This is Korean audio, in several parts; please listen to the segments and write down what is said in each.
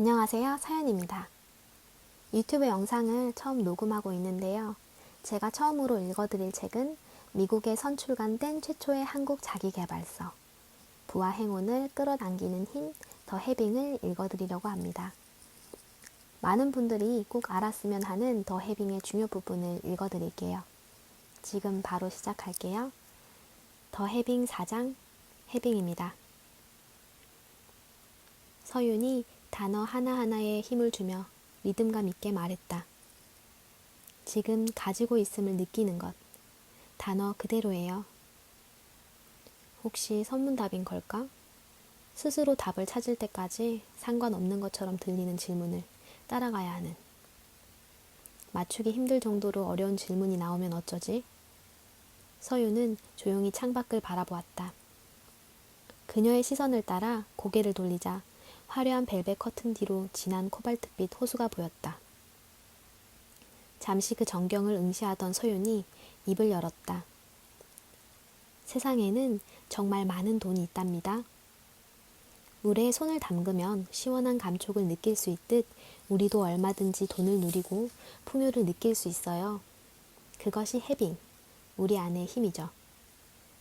안녕하세요. 사연입니다. 유튜브 영상을 처음 녹음하고 있는데요. 제가 처음으로 읽어드릴 책은 미국에 선출간된 최초의 한국 자기계발서 부와 행운을 끌어당기는 힘, 더 해빙을 읽어드리려고 합니다. 많은 분들이 꼭 알았으면 하는 더 해빙의 중요 부분을 읽어드릴게요. 지금 바로 시작할게요. 더 해빙 4장 해빙입니다. 서윤이 단어 하나하나에 힘을 주며 리듬감 있게 말했다. 지금 가지고 있음을 느끼는 것. 단어 그대로예요. 혹시 선문답인 걸까? 스스로 답을 찾을 때까지 상관없는 것처럼 들리는 질문을 따라가야 하는. 맞추기 힘들 정도로 어려운 질문이 나오면 어쩌지? 서윤은 조용히 창밖을 바라보았다. 그녀의 시선을 따라 고개를 돌리자 화려한 벨벳 커튼 뒤로 진한 코발트빛 호수가 보였다. 잠시 그 전경을 응시하던 서윤이 입을 열었다. 세상에는 정말 많은 돈이 있답니다. 물에 손을 담그면 시원한 감촉을 느낄 수 있듯 우리도 얼마든지 돈을 누리고 풍요를 느낄 수 있어요. 그것이 해빙, 우리 안의 힘이죠.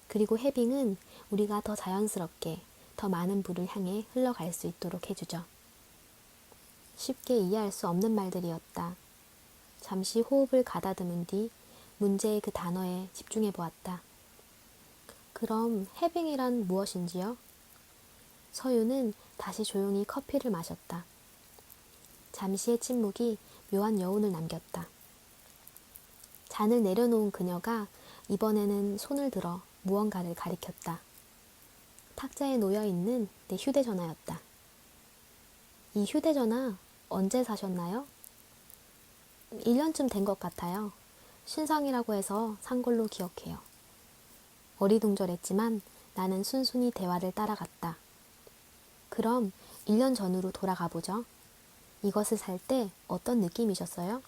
그리고 해빙은 우리가 더 자연스럽게 더 많은 부를 향해 흘러갈 수 있도록 해주죠. 쉽게 이해할 수 없는 말들이었다. 잠시 호흡을 가다듬은 뒤 문제의 그 단어에 집중해 보았다. 그럼 해빙이란 무엇인지요? 서윤은 다시 조용히 커피를 마셨다. 잠시의 침묵이 묘한 여운을 남겼다. 잔을 내려놓은 그녀가 이번에는 손을 들어 무언가를 가리켰다. 탁자에 놓여있는 내 휴대전화였다. 이 휴대전화 언제 사셨나요? 1년쯤 된 것 같아요. 신상이라고 해서 산 걸로 기억해요. 어리둥절했지만 나는 순순히 대화를 따라갔다. 그럼 1년 전으로 돌아가 보죠. 이것을 살 때 어떤 느낌이셨어요?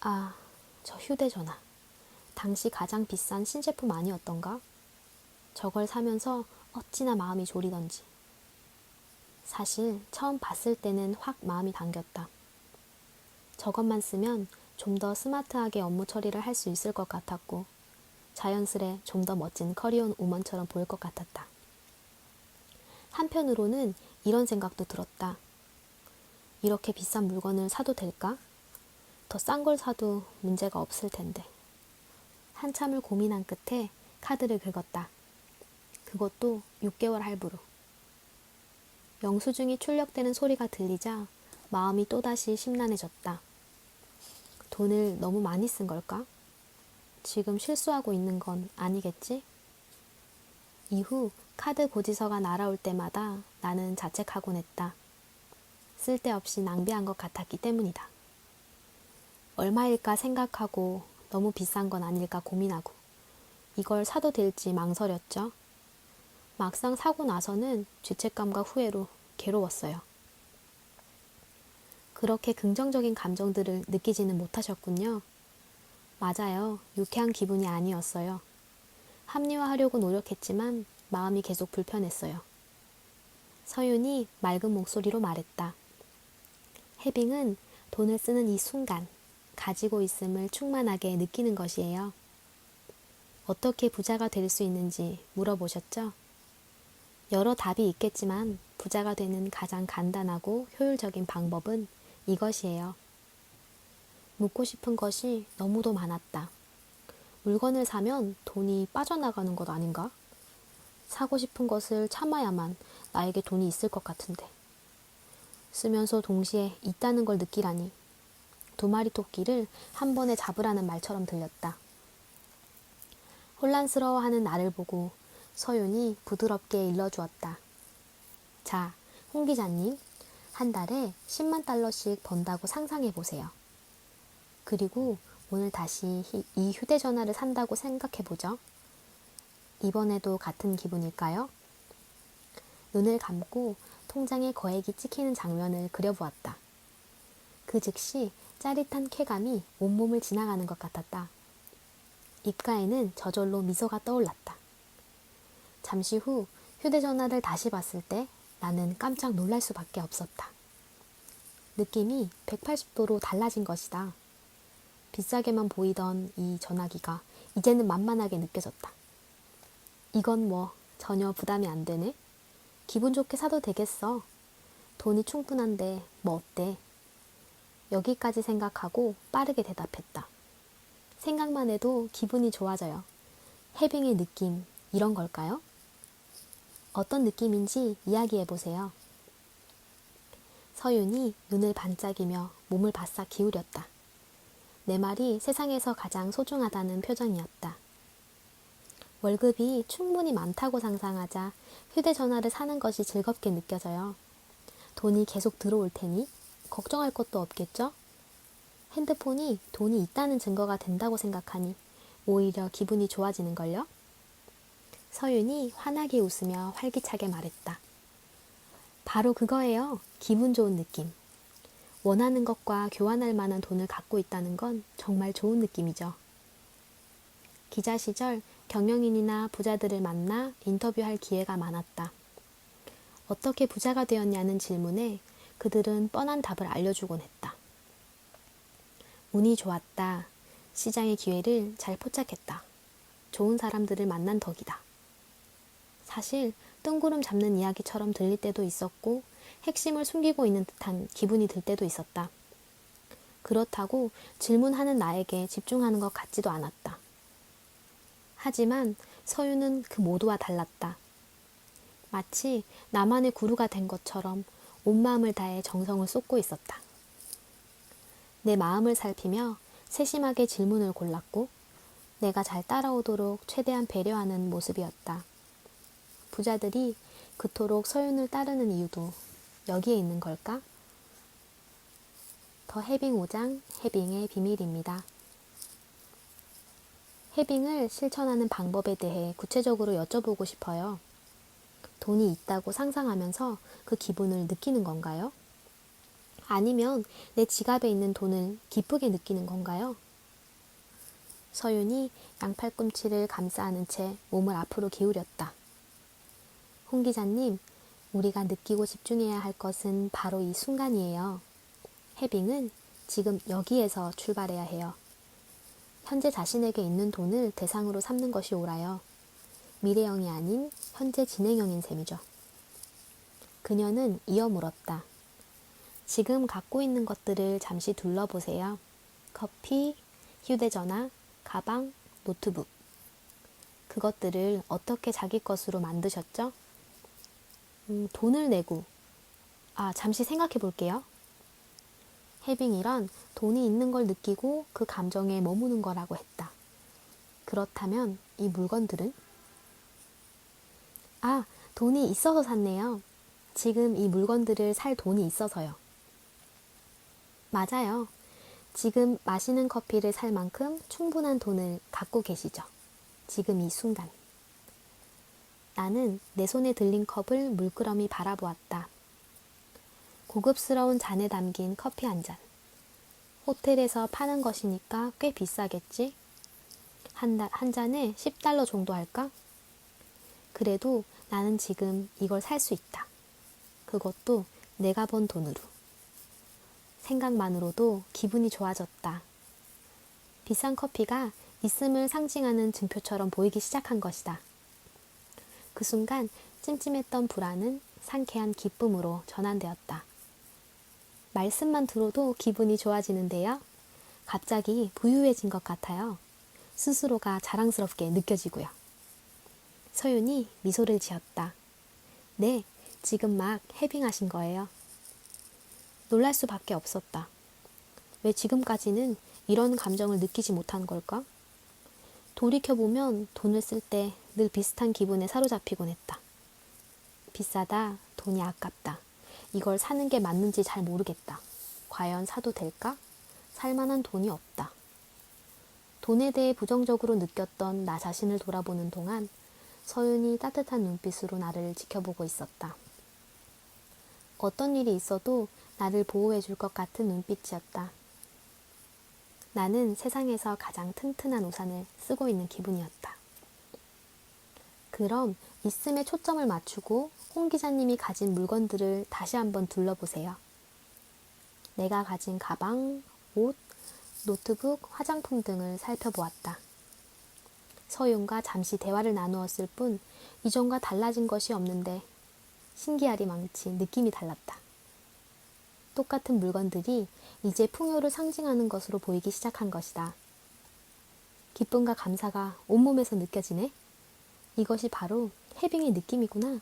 아, 저 휴대전화. 당시 가장 비싼 신제품 아니었던가? 저걸 사면서 어찌나 마음이 졸이던지. 사실 처음 봤을 때는 확 마음이 당겼다. 저것만 쓰면 좀 더 스마트하게 업무 처리를 할 수 있을 것 같았고 자연스레 좀 더 멋진 커리어 우먼처럼 보일 것 같았다. 한편으로는 이런 생각도 들었다. 이렇게 비싼 물건을 사도 될까? 더 싼 걸 사도 문제가 없을 텐데. 한참을 고민한 끝에 카드를 긁었다. 그것도 6개월 할부로. 영수증이 출력되는 소리가 들리자 마음이 또다시 심란해졌다. 돈을 너무 많이 쓴 걸까? 지금 실수하고 있는 건 아니겠지? 이후 카드 고지서가 날아올 때마다 나는 자책하곤 했다. 쓸데없이 낭비한 것 같았기 때문이다. 얼마일까 생각하고 너무 비싼 건 아닐까 고민하고 이걸 사도 될지 망설였죠. 막상 사고 나서는 죄책감과 후회로 괴로웠어요. 그렇게 긍정적인 감정들을 느끼지는 못하셨군요. 맞아요. 유쾌한 기분이 아니었어요. 합리화하려고 노력했지만 마음이 계속 불편했어요. 서윤이 맑은 목소리로 말했다. 해빙은 돈을 쓰는 이 순간, 가지고 있음을 충만하게 느끼는 것이에요. 어떻게 부자가 될 수 있는지 물어보셨죠? 여러 답이 있겠지만 부자가 되는 가장 간단하고 효율적인 방법은 이것이에요. 묻고 싶은 것이 너무도 많았다. 물건을 사면 돈이 빠져나가는 것 아닌가? 사고 싶은 것을 참아야만 나에게 돈이 있을 것 같은데. 쓰면서 동시에 있다는 걸 느끼라니. 2마리 토끼를 한 번에 잡으라는 말처럼 들렸다. 혼란스러워하는 나를 보고 서윤이 부드럽게 일러주었다. 자, 홍 기자님, 한 달에 10만 달러씩 번다고 상상해 보세요. 그리고 오늘 다시 이 휴대전화를 산다고 생각해 보죠. 이번에도 같은 기분일까요? 눈을 감고 통장에 거액이 찍히는 장면을 그려보았다. 그 즉시 짜릿한 쾌감이 온몸을 지나가는 것 같았다. 입가에는 저절로 미소가 떠올랐다. 잠시 후 휴대전화를 다시 봤을 때 나는 깜짝 놀랄 수밖에 없었다. 느낌이 180도로 달라진 것이다. 비싸게만 보이던 이 전화기가 이제는 만만하게 느껴졌다. 이건 뭐 전혀 부담이 안 되네. 기분 좋게 사도 되겠어. 돈이 충분한데 뭐 어때? 여기까지 생각하고 빠르게 대답했다. 생각만 해도 기분이 좋아져요. 해빙의 느낌, 이런 걸까요? 어떤 느낌인지 이야기해보세요. 서윤이 눈을 반짝이며 몸을 바싹 기울였다. 내 말이 세상에서 가장 소중하다는 표정이었다. 월급이 충분히 많다고 상상하자 휴대전화를 사는 것이 즐겁게 느껴져요. 돈이 계속 들어올 테니 걱정할 것도 없겠죠? 핸드폰이 돈이 있다는 증거가 된다고 생각하니 오히려 기분이 좋아지는걸요? 서윤이 환하게 웃으며 활기차게 말했다. 바로 그거예요. 기분 좋은 느낌. 원하는 것과 교환할 만한 돈을 갖고 있다는 건 정말 좋은 느낌이죠. 기자 시절 경영인이나 부자들을 만나 인터뷰할 기회가 많았다. 어떻게 부자가 되었냐는 질문에 그들은 뻔한 답을 알려주곤 했다. 운이 좋았다. 시장의 기회를 잘 포착했다. 좋은 사람들을 만난 덕이다. 사실 뜬구름 잡는 이야기처럼 들릴 때도 있었고 핵심을 숨기고 있는 듯한 기분이 들 때도 있었다. 그렇다고 질문하는 나에게 집중하는 것 같지도 않았다. 하지만 서유는 그 모두와 달랐다. 마치 나만의 구루가 된 것처럼 온 마음을 다해 정성을 쏟고 있었다. 내 마음을 살피며 세심하게 질문을 골랐고 내가 잘 따라오도록 최대한 배려하는 모습이었다. 부자들이 그토록 서윤을 따르는 이유도 여기에 있는 걸까? 더 해빙 5장 해빙의 비밀입니다. 해빙을 실천하는 방법에 대해 구체적으로 여쭤보고 싶어요. 돈이 있다고 상상하면서 그 기분을 느끼는 건가요? 아니면 내 지갑에 있는 돈을 기쁘게 느끼는 건가요? 서윤이 양팔꿈치를 감싸 안은 채 몸을 앞으로 기울였다. 홍 기자님, 우리가 느끼고 집중해야 할 것은 바로 이 순간이에요. 해빙은 지금 여기에서 출발해야 해요. 현재 자신에게 있는 돈을 대상으로 삼는 것이 옳아요. 미래형이 아닌 현재 진행형인 셈이죠. 그녀는 이어 물었다. 지금 갖고 있는 것들을 잠시 둘러보세요. 커피, 휴대전화, 가방, 노트북. 그것들을 어떻게 자기 것으로 만드셨죠? 돈을 내고. 잠시 생각해 볼게요. 해빙이란 돈이 있는 걸 느끼고 그 감정에 머무는 거라고 했다. 그렇다면 이 물건들은? 돈이 있어서 샀네요. 지금 이 물건들을 살 돈이 있어서요. 맞아요. 지금 마시는 커피를 살 만큼 충분한 돈을 갖고 계시죠. 지금 이 순간. 나는 내 손에 들린 컵을 물끄러미 바라보았다. 고급스러운 잔에 담긴 커피 한 잔. 호텔에서 파는 것이니까 꽤 비싸겠지? 한 잔에 $10 정도 할까? 그래도 나는 지금 이걸 살 수 있다. 그것도 내가 번 돈으로. 생각만으로도 기분이 좋아졌다. 비싼 커피가 있음을 상징하는 증표처럼 보이기 시작한 것이다. 그 순간 찜찜했던 불안은 상쾌한 기쁨으로 전환되었다. 말씀만 들어도 기분이 좋아지는데요. 갑자기 부유해진 것 같아요. 스스로가 자랑스럽게 느껴지고요. 서윤이 미소를 지었다. 네, 지금 막 해빙하신 거예요. 놀랄 수밖에 없었다. 왜 지금까지는 이런 감정을 느끼지 못한 걸까? 돌이켜보면 돈을 쓸 때 늘 비슷한 기분에 사로잡히곤 했다. 비싸다, 돈이 아깝다. 이걸 사는 게 맞는지 잘 모르겠다. 과연 사도 될까? 살 만한 돈이 없다. 돈에 대해 부정적으로 느꼈던 나 자신을 돌아보는 동안 서윤이 따뜻한 눈빛으로 나를 지켜보고 있었다. 어떤 일이 있어도 나를 보호해 줄 것 같은 눈빛이었다. 나는 세상에서 가장 튼튼한 우산을 쓰고 있는 기분이었다. 그럼 있음에 초점을 맞추고 홍 기자님이 가진 물건들을 다시 한번 둘러보세요. 내가 가진 가방, 옷, 노트북, 화장품 등을 살펴보았다. 서윤과 잠시 대화를 나누었을 뿐 이전과 달라진 것이 없는데 신기하리 망치 느낌이 달랐다. 똑같은 물건들이 이제 풍요를 상징하는 것으로 보이기 시작한 것이다. 기쁨과 감사가 온몸에서 느껴지네. 이것이 바로 해빙의 느낌이구나.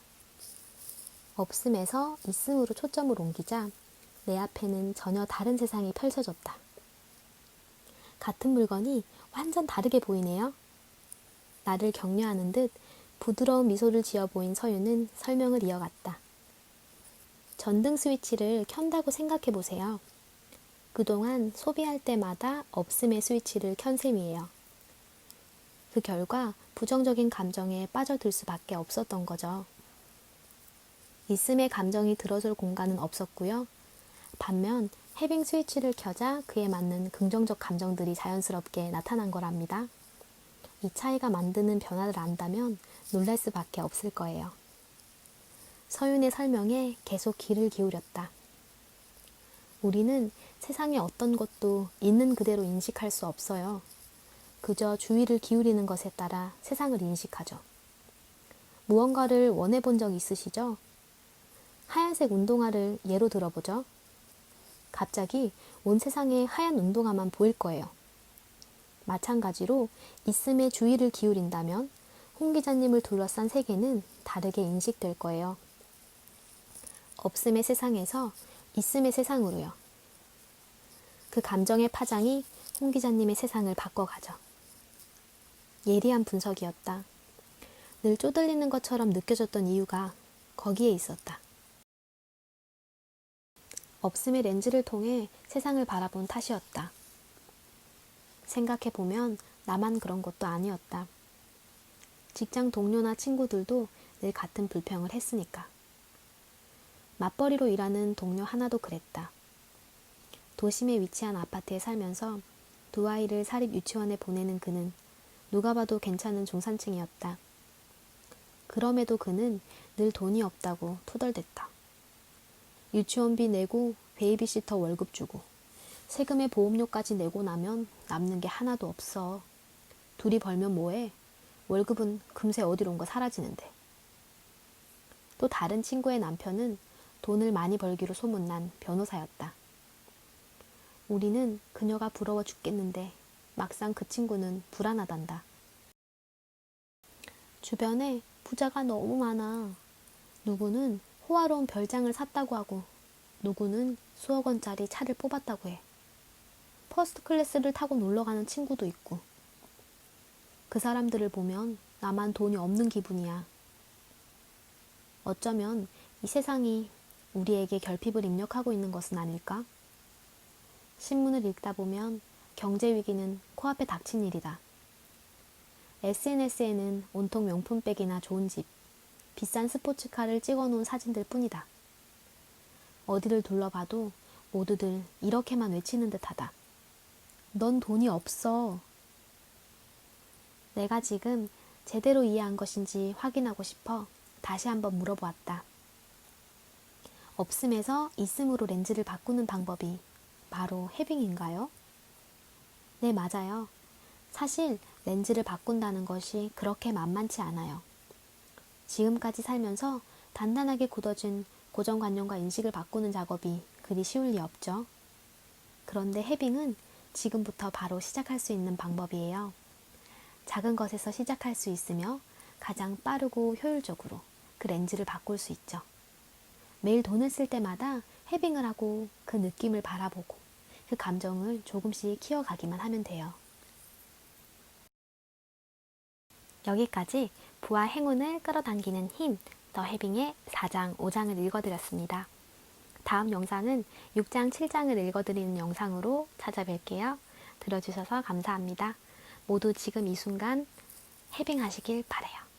없음에서 있음으로 초점을 옮기자 내 앞에는 전혀 다른 세상이 펼쳐졌다. 같은 물건이 완전 다르게 보이네요. 나를 격려하는 듯 부드러운 미소를 지어 보인 서윤은 설명을 이어갔다. 전등 스위치를 켠다고 생각해 보세요. 그동안 소비할 때마다 없음의 스위치를 켠 셈이에요. 그 결과 부정적인 감정에 빠져들 수밖에 없었던 거죠. 있음의 감정이 들어설 공간은 없었고요. 반면 해빙 스위치를 켜자 그에 맞는 긍정적 감정들이 자연스럽게 나타난 거랍니다. 이 차이가 만드는 변화를 안다면 놀랄 수밖에 없을 거예요. 서윤의 설명에 계속 귀를 기울였다. 우리는 세상의 어떤 것도 있는 그대로 인식할 수 없어요. 그저 주의를 기울이는 것에 따라 세상을 인식하죠. 무언가를 원해본 적 있으시죠? 하얀색 운동화를 예로 들어보죠. 갑자기 온 세상에 하얀 운동화만 보일 거예요. 마찬가지로 있음에 주의를 기울인다면 홍 기자님을 둘러싼 세계는 다르게 인식될 거예요. 없음의 세상에서 있음의 세상으로요. 그 감정의 파장이 홍 기자님의 세상을 바꿔가죠. 예리한 분석이었다. 늘 쪼들리는 것처럼 느껴졌던 이유가 거기에 있었다. 없음의 렌즈를 통해 세상을 바라본 탓이었다. 생각해보면 나만 그런 것도 아니었다. 직장 동료나 친구들도 늘 같은 불평을 했으니까. 맞벌이로 일하는 동료 하나도 그랬다. 도심에 위치한 아파트에 살면서 두 아이를 사립 유치원에 보내는 그는 누가 봐도 괜찮은 중산층이었다. 그럼에도 그는 늘 돈이 없다고 투덜댔다. 유치원비 내고 베이비시터 월급 주고 세금에 보험료까지 내고 나면 남는 게 하나도 없어. 둘이 벌면 뭐해? 월급은 금세 어디론가 사라지는데. 또 다른 친구의 남편은 돈을 많이 벌기로 소문난 변호사였다. 우리는 그녀가 부러워 죽겠는데 막상 그 친구는 불안하단다. 주변에 부자가 너무 많아. 누구는 호화로운 별장을 샀다고 하고 누구는 수억 원짜리 차를 뽑았다고 해. 퍼스트 클래스를 타고 놀러가는 친구도 있고. 그 사람들을 보면 나만 돈이 없는 기분이야. 어쩌면 이 세상이 우리에게 결핍을 입력하고 있는 것은 아닐까? 신문을 읽다 보면 경제 위기는 코앞에 닥친 일이다. SNS에는 온통 명품백이나 좋은 집, 비싼 스포츠카를 찍어놓은 사진들 뿐이다. 어디를 둘러봐도 모두들 이렇게만 외치는 듯하다. 넌 돈이 없어. 내가 지금 제대로 이해한 것인지 확인하고 싶어 다시 한번 물어보았다. 없음에서 있음으로 렌즈를 바꾸는 방법이 바로 해빙인가요? 네, 맞아요. 사실 렌즈를 바꾼다는 것이 그렇게 만만치 않아요. 지금까지 살면서 단단하게 굳어진 고정관념과 인식을 바꾸는 작업이 그리 쉬울 리 없죠. 그런데 해빙은 지금부터 바로 시작할 수 있는 방법이에요. 작은 것에서 시작할 수 있으며 가장 빠르고 효율적으로 그 렌즈를 바꿀 수 있죠. 매일 돈을 쓸 때마다 해빙을 하고 그 느낌을 바라보고 그 감정을 조금씩 키워가기만 하면 돼요. 여기까지 부와 행운을 끌어당기는 힘, 더 해빙의 4장, 5장을 읽어드렸습니다. 다음 영상은 6장, 7장을 읽어드리는 영상으로 찾아뵐게요. 들어주셔서 감사합니다. 모두 지금 이 순간 해빙하시길 바라요.